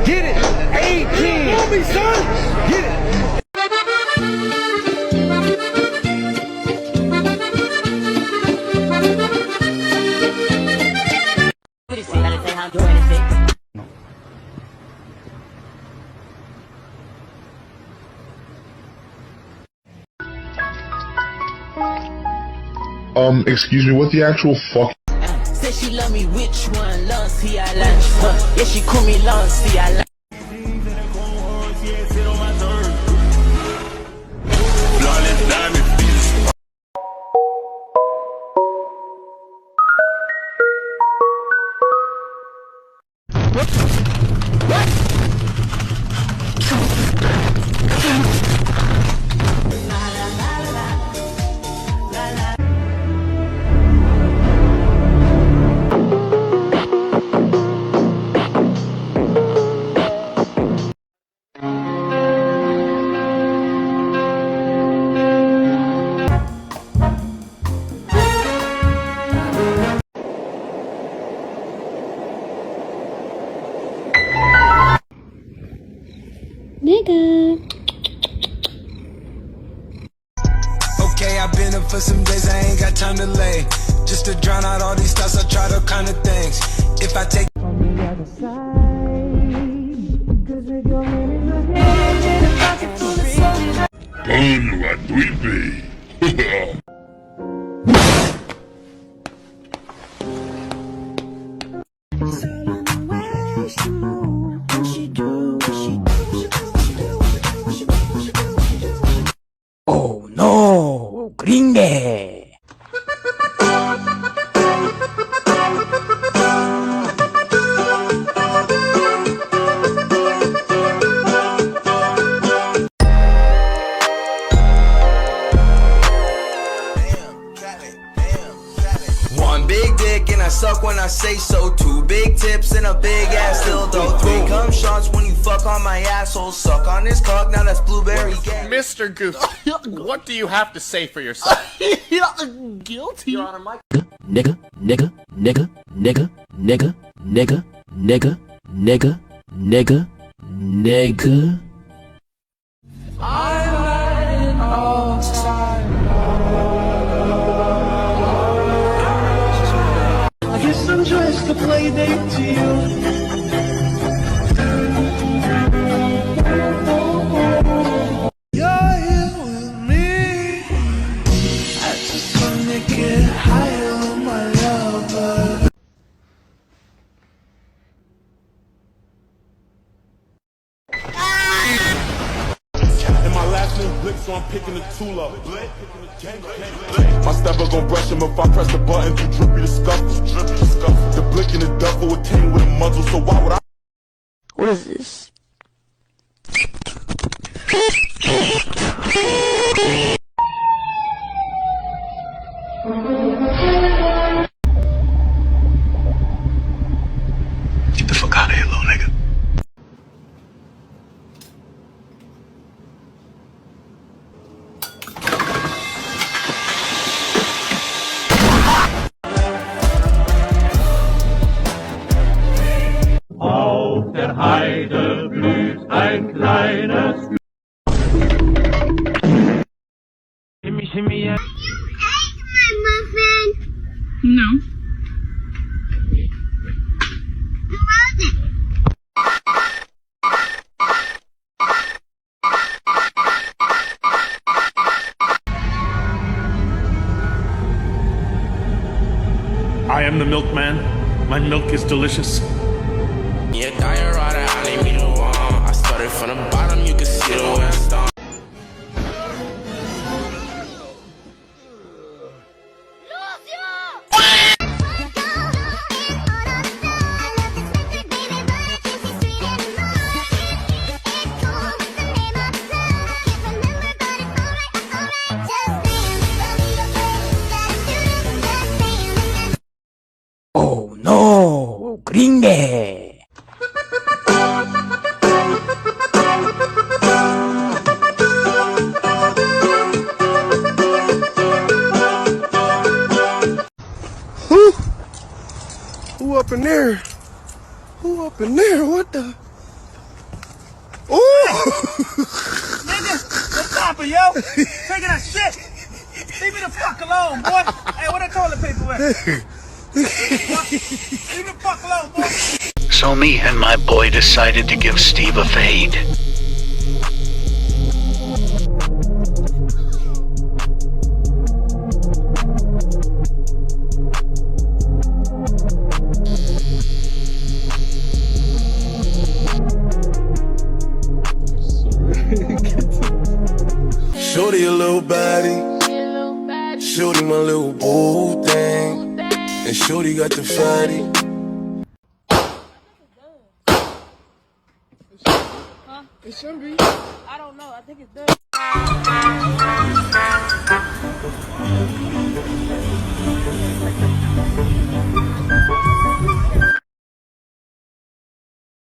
Get it. 18. Feel me, son. Get it. Excuse me, what the actual fuck? Said she love me, which one? Lucy, I like her. Yeah, she call me Lucy, I like. Nigga. Okay, I've been up for some days, I ain't got time to lay. Just to drown out all these thoughts, I try to kind of things. If I take from the other side, cause with your Oh no, gringue. one big dick and I suck when I say so. Two big tips and a big ass dildo. Three cum shots when you fuck on my asshole. Suck on his cock, now that's blueberry gang. Mr. Goof, what do you have to say for yourself? Guilty. You're on a mic. Nigga, nigga, nigga, nigga, nigga, nigga, nigga, nigga, nigga, nigga. I guess I'm dressed to play date to you. You're here with me. I just wanna get higher with my lover. And my last name Blick, so I'm picking the tool up. My stepper gon' brush him if I press the button. Too drippy to scuffle. The Blick in the duffel would tame with a muzzle, so why would I? What is this? Get the fuck out of here, little nigga. Auf der Heide blüht ein kleines Shimmy, yeah. No. I am the milkman. My milk is delicious. Yeah, diarrhea, I need me to want. I started from the bottom, you can see the way I start. Oh no, gringue. Who up in there? Who up in there? What the? Nigga, what's poppin', yo? Taking that shit. Leave me the fuck alone, boy. Hey, where that toilet paper at? Leave me the fuck alone, boy. So me and my boy decided to give Steve a fade. Shorty a little baddie. Shorty my little boo thing. And Shorty got the fatty. Huh? It should be. I don't know. I think it's done.